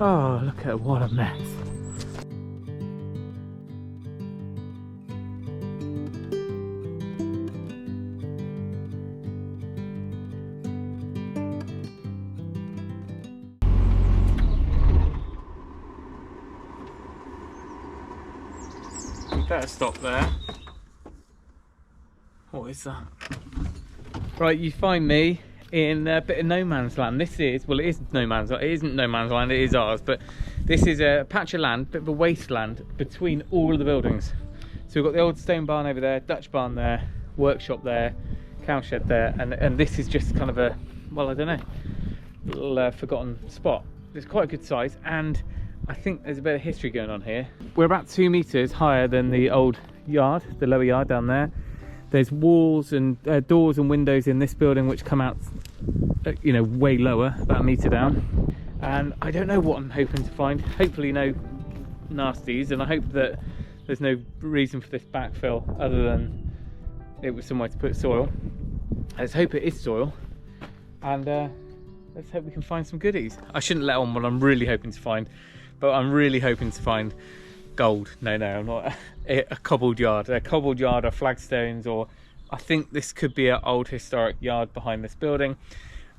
Oh, look at what a mess. We better stop there. What is that? Right, you find me in a bit of no man's land. This is, well, it is no man's land. It isn't no man's land, it is ours, but this is a patch of land, bit of a wasteland between all of the buildings. So we've got the old stone barn over there, Dutch barn there, workshop there, cowshed there, and this is just kind of a, well, I don't know, little forgotten spot. It's quite a good size, and I think there's a bit of history going on here. We're about 2 meters higher than the old yard, the lower yard down there. There's walls and doors and windows in this building which come out, you know, way lower, about a meter down. And I don't know what I'm hoping to find. Hopefully no nasties, and I hope that there's no reason for this backfill other than it was somewhere to put soil. Let's hope it is soil, and let's hope we can find some goodies. I shouldn't let on what I'm really hoping to find, but I'm really hoping to find gold. No, I'm not. A cobbled yard, or flagstones, or I think this could be an old historic yard behind this building.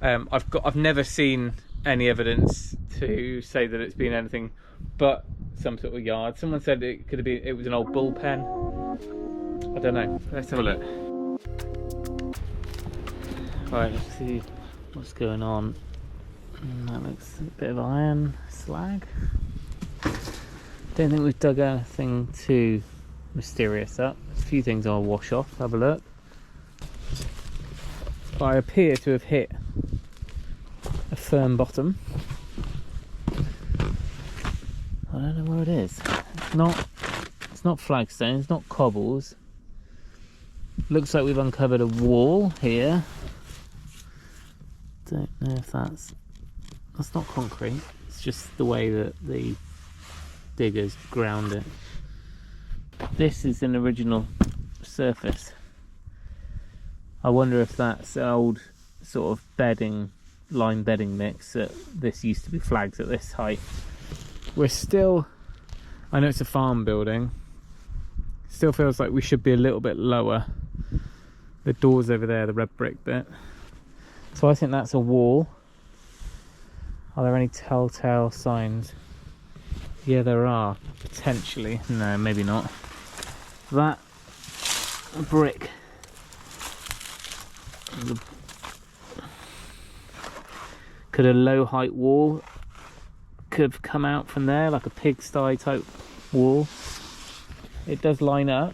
I've never seen any evidence to say that it's been anything but some sort of yard. Someone said it could have been, it was an old bullpen. I don't know. Let's have a look. Right, let's see what's going on. That looks a bit of iron slag. Don't think we've dug anything too mysterious up. There's a few things I'll wash off, have a look. But I appear to have hit a firm bottom. I don't know where it is. It's not flagstone, it's not cobbles. Looks like we've uncovered a wall here. Don't know if that's not concrete. It's just the way that the diggers ground it. This is an original surface. I wonder if that's an old sort of bedding, lime bedding mix. That this used to be flags at this height. We're still, I know it's a farm building, still feels like we should be a little bit lower. The doors over there, the red brick bit. So I think that's a wall. Are there any telltale signs? Yeah, there are, potentially. No, maybe not. That brick. Could a low height wall could have come out from there, like a pigsty type wall? It does line up.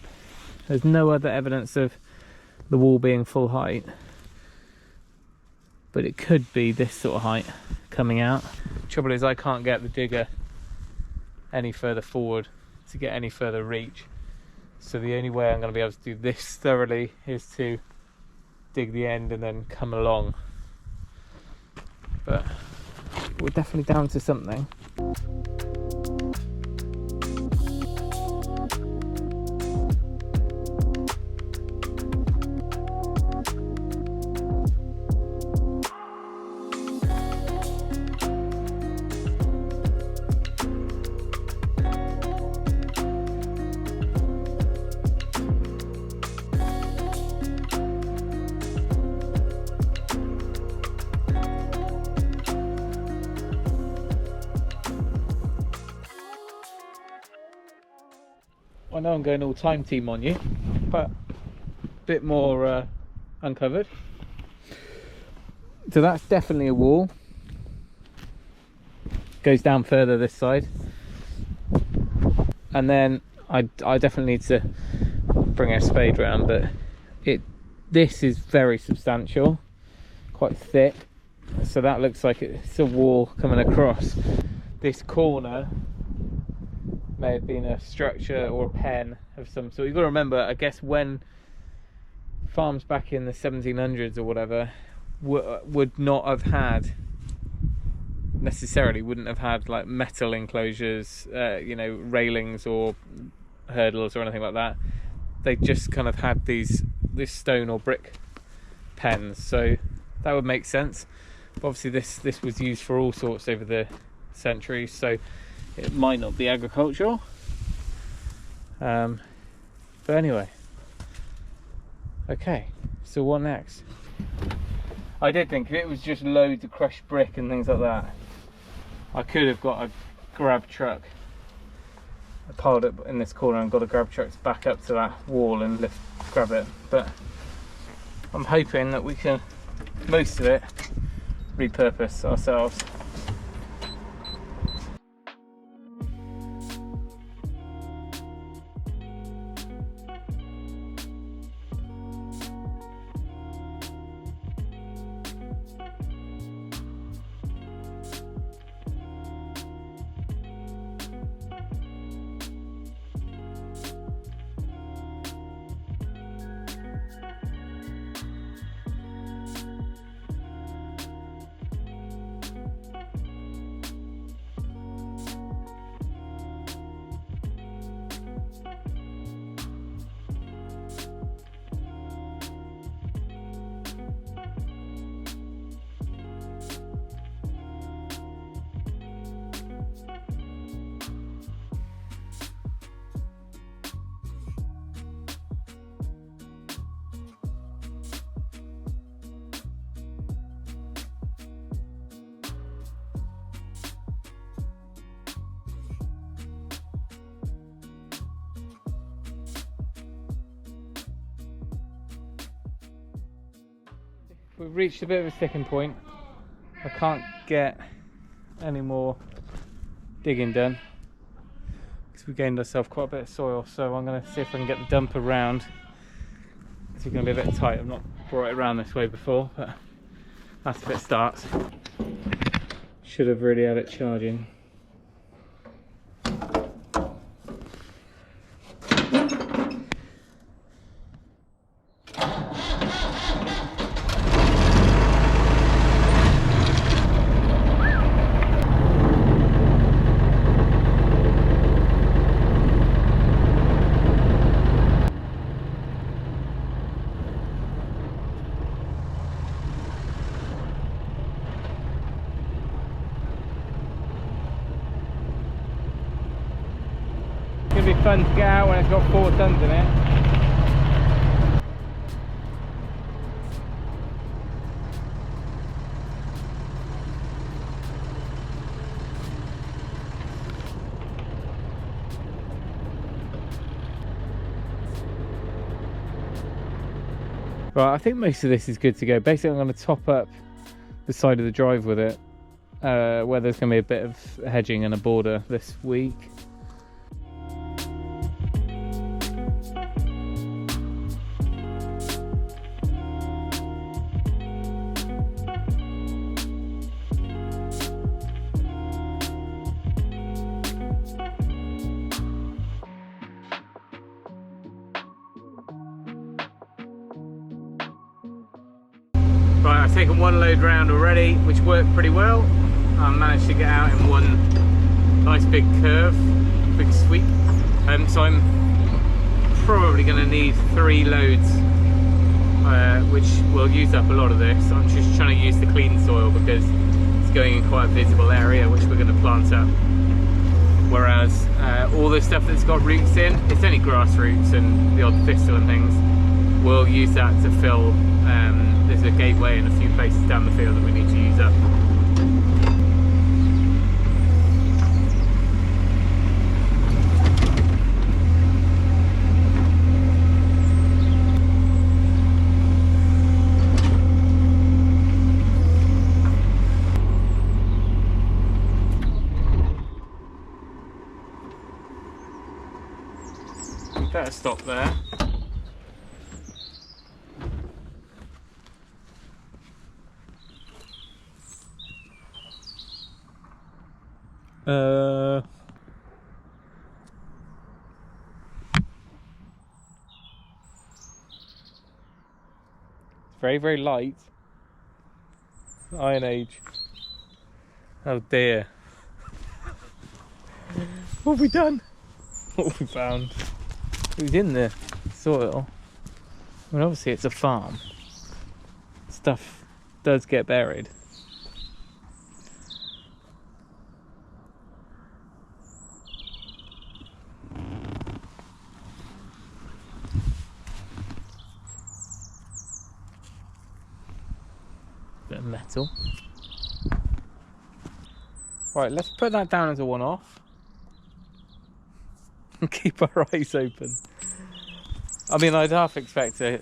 There's no other evidence of the wall being full height, but it could be this sort of height coming out. Trouble is I can't get the digger any further forward to get any further reach, so the only way I'm going to be able to do this thoroughly is to dig the end and then come along. But we're definitely down to something. I know I'm going all time team on you, but a bit more uncovered. So that's definitely a wall. Goes down further this side. And then I definitely need to bring a spade round, but this is very substantial, quite thick. So that looks like it's a wall coming across. This corner may have been a structure or a pen of some sort. You've got to remember, I guess, when farms back in the 1700s or whatever would not have had, necessarily wouldn't have had like metal enclosures, you know, railings or hurdles or anything like that. They just kind of had this stone or brick pens, so that would make sense. But obviously this was used for all sorts over the centuries, so it might not be agricultural. But anyway, okay, so what next? I did think if it was just loads of crushed brick and things like that, I could have got a grab truck. I piled it in this corner and got a grab truck to back up to that wall and grab it, but I'm hoping that we can, most of it, repurpose ourselves. We've reached a bit of a sticking point. I can't get any more digging done because we gained ourselves quite a bit of soil, so I'm going to see if I can get the dumper round. It's going to be a bit tight. I've not brought it around this way before, but that's if it starts. Should have really had it charging. It's going to be fun to get out when it's got 4 tons in it. Right, I think most of this is good to go. Basically, I'm going to top up the side of the drive with it, where there's going to be a bit of hedging and a border this week. Right, I've taken one load round already, which worked pretty well. I managed to get out in one nice big curve, big sweep. So I'm probably going to need 3 loads, which will use up a lot of this. I'm just trying to use the clean soil because it's going in quite a visible area, which we're going to plant up. Whereas all the stuff that's got roots in, it's only grass roots and the odd thistle and things. We'll use that to fill. There's a gateway in a few places down the field that we need to use up. Better stop there. It's very, very light. Iron Age. Oh dear. What have we done? What have we found? It was in the soil. I mean, obviously it's a farm. Stuff does get buried. metal. Right, let's put that down as a one-off. And keep our eyes open. I mean, I'd half expect a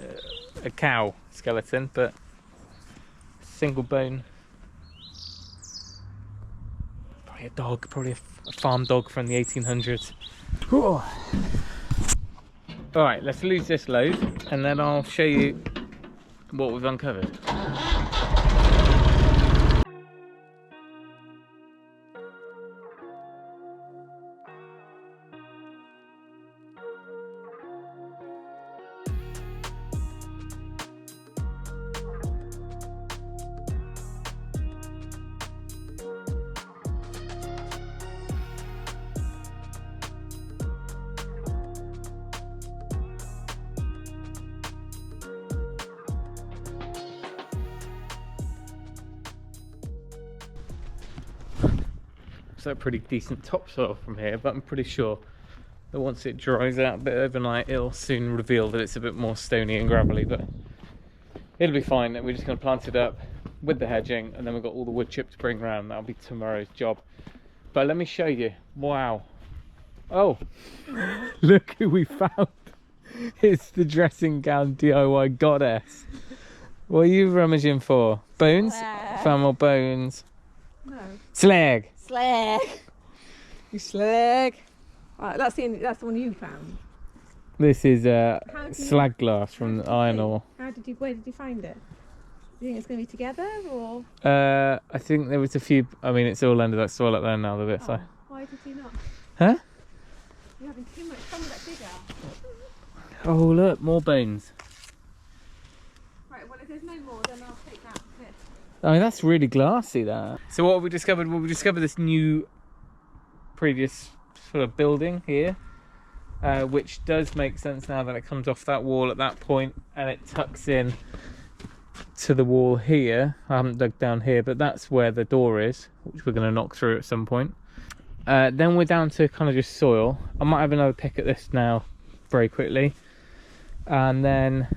cow skeleton, but single bone. Probably a dog, probably a farm dog from the 1800s. Alright, let's lose this load and then I'll show you what we've uncovered. A pretty decent topsoil from here, but I'm pretty sure that once it dries out a bit overnight it'll soon reveal that it's a bit more stony and gravelly, but it'll be fine. We're just going to plant it up with the hedging and then we've got all the wood chip to bring around. That'll be tomorrow's job. But let me show you. Wow. Oh, look who we found. It's the dressing gown DIY goddess. What are you rummaging for? Bones? Found more bones. No. Slag. Slag. You slag. Right, that's the one you found. This is slag glass from the iron ore. Where did you find it? Do you think it's going to be together or? I think there was a few. I mean, it's all under that soil up there now, the bit. So. Why did you not? Huh? You're having too much fun with that digger. Oh look, more bones. Right, well if there's no more, then I'll take that bit. I mean, that's really glassy, that. So what have we discovered? Well, we discovered this new previous sort of building here, which does make sense now that it comes off that wall at that point and it tucks in to the wall here. I haven't dug down here, but that's where the door is, which we're going to knock through at some point. Then we're down to kind of just soil. I might have another pick at this now very quickly. And then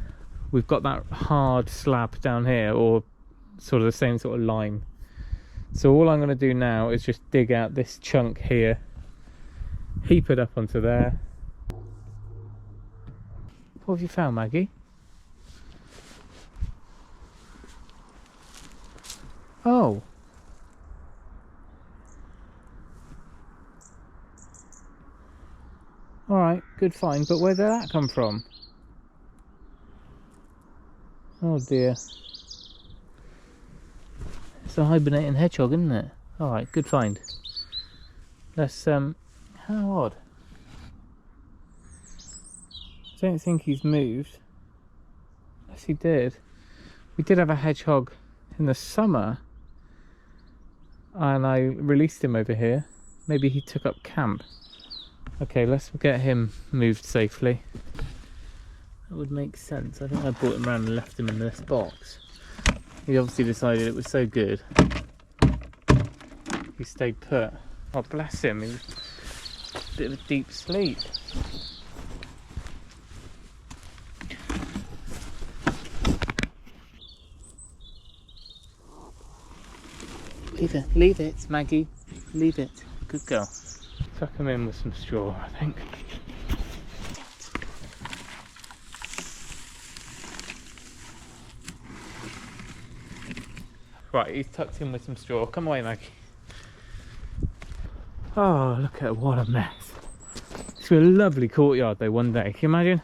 we've got that hard slab down here, or sort of the same sort of lime. So all I'm going to do now is just dig out this chunk here, heap it up onto there. What have you found, Maggie? Oh. Alright, good find, but where did that come from? Oh dear. It's a hibernating hedgehog, isn't it? Alright, good find. Let's, how odd. I don't think he's moved. Yes, he did. We did have a hedgehog in the summer, and I released him over here. Maybe he took up camp. Okay, let's get him moved safely. That would make sense. I think I brought him around and left him in this box. He obviously decided it was so good. He stayed put. Oh, bless him. He was a bit of a deep sleep. Leave it, Maggie. Leave it. Good girl. Tuck him in with some straw, I think. Right, he's tucked in with some straw. Come away, Maggie. Oh, look at what a mess. It's a lovely courtyard though one day. Can you imagine?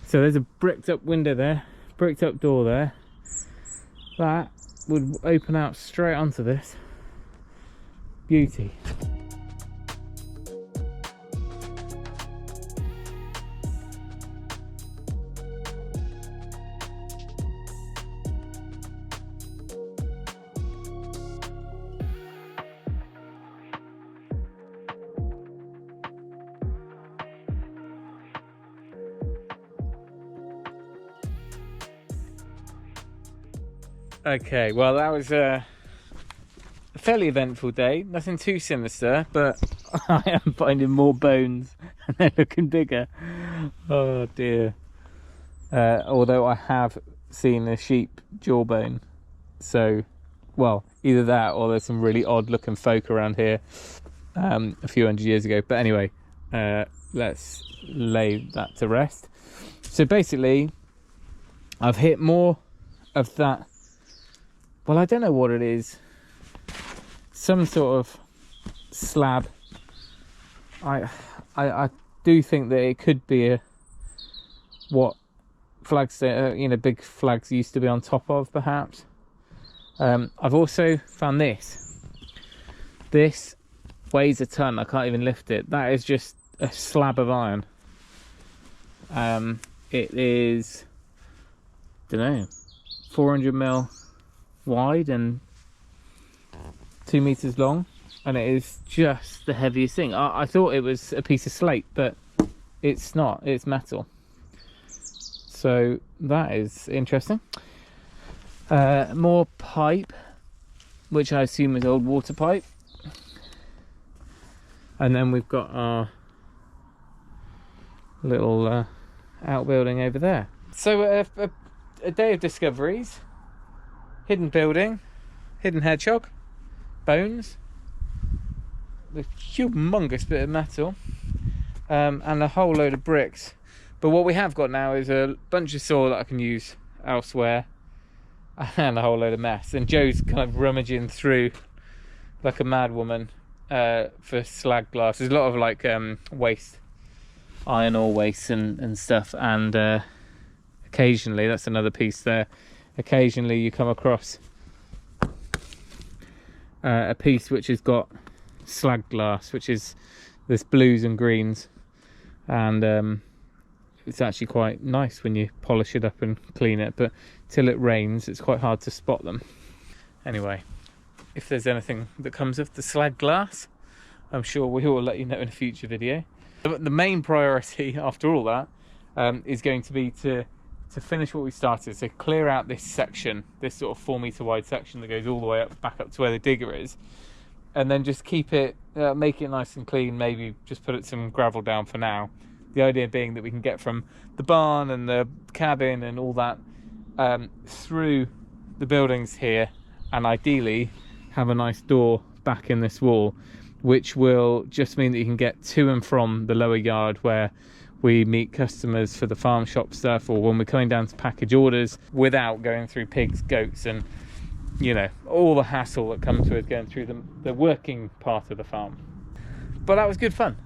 So there's a bricked up window there, bricked up door there. That would open out straight onto this. Beauty. Okay, well that was a fairly eventful day. Nothing too sinister, but I am finding more bones and they're looking bigger. Oh dear. Although I have seen a sheep jawbone, so well, either that or there's some really odd looking folk around here a few hundred years ago. But anyway, let's lay that to rest. So basically, I've hit more of that, well, I don't know what it is, some sort of slab. I do think that it could be what flags, big flags used to be on top of, perhaps. I've also found this. This weighs a ton. I can't even lift it. That is just a slab of iron. It is, don't know, 400 mil wide and 2 meters long, and it is just the heaviest thing. I thought it was a piece of slate, but it's not. It's metal. So that is interesting. More pipe, which I assume is old water pipe. And then we've got our little outbuilding over there. So a day of discoveries. Hidden building, hidden hedgehog, bones, a humongous bit of metal, and a whole load of bricks. But what we have got now is a bunch of soil that I can use elsewhere, and a whole load of mess. And Joe's kind of rummaging through like a mad woman for slag glass. There's a lot of like waste, iron ore waste and stuff, and occasionally, that's another piece there, occasionally you come across a piece which has got slag glass, which is this blues and greens, and it's actually quite nice when you polish it up and clean it, but till it rains it's quite hard to spot them. Anyway, if there's anything that comes of the slag glass, I'm sure we will let you know in a future video. But the main priority after all that is going to be to finish what we started. So clear out this section, this sort of 4 meter wide section that goes all the way up, back up to where the digger is, and then just keep it, make it nice and clean. Maybe just put some gravel down for now. The idea being that we can get from the barn and the cabin and all that through the buildings here, and ideally have a nice door back in this wall, which will just mean that you can get to and from the lower yard where we meet customers for the farm shop stuff, or when we're coming down to package orders, without going through pigs, goats, and you know, all the hassle that comes with going through the working part of the farm. But that was good fun.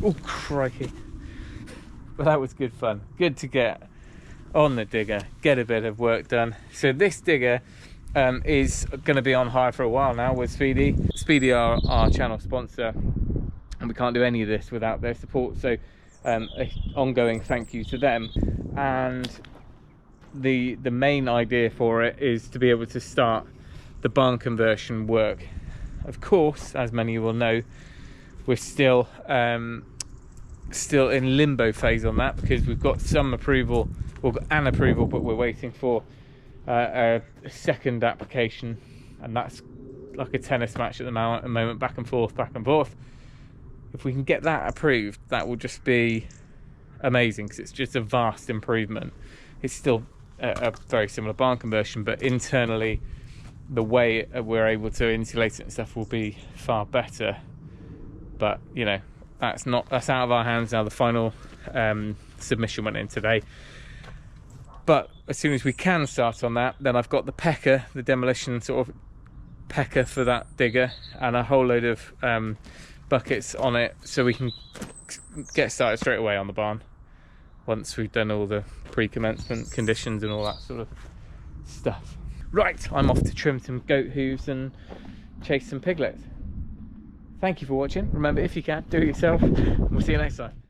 Oh crikey. But that was good fun. Good to get on the digger, get a bit of work done. So this digger is going to be on hire for a while now with Speedy. Speedy are our channel sponsor, and we can't do any of this without their support. So an ongoing thank you to them. And the main idea for it is to be able to start the barn conversion work. Of course, as many will know, we're still in limbo phase on that, because we've got some approval, we've got an approval, but we're waiting for a second application, and that's like a tennis match at the moment, back and forth. If we can get that approved, that will just be amazing, because it's just a vast improvement. It's still a very similar barn conversion, but internally the way we're able to insulate it and stuff will be far better. But you know, that's out of our hands now. The final submission went in today, but as soon as we can start on that, then I've got the pecker, the demolition sort of pecker for that digger, and a whole load of buckets on it, so we can get started straight away on the barn once we've done all the pre-commencement conditions and all that sort of stuff. Right, I'm off to trim some goat hooves and chase some piglets. Thank you for watching. Remember, if you can, do it yourself. We'll see you next time.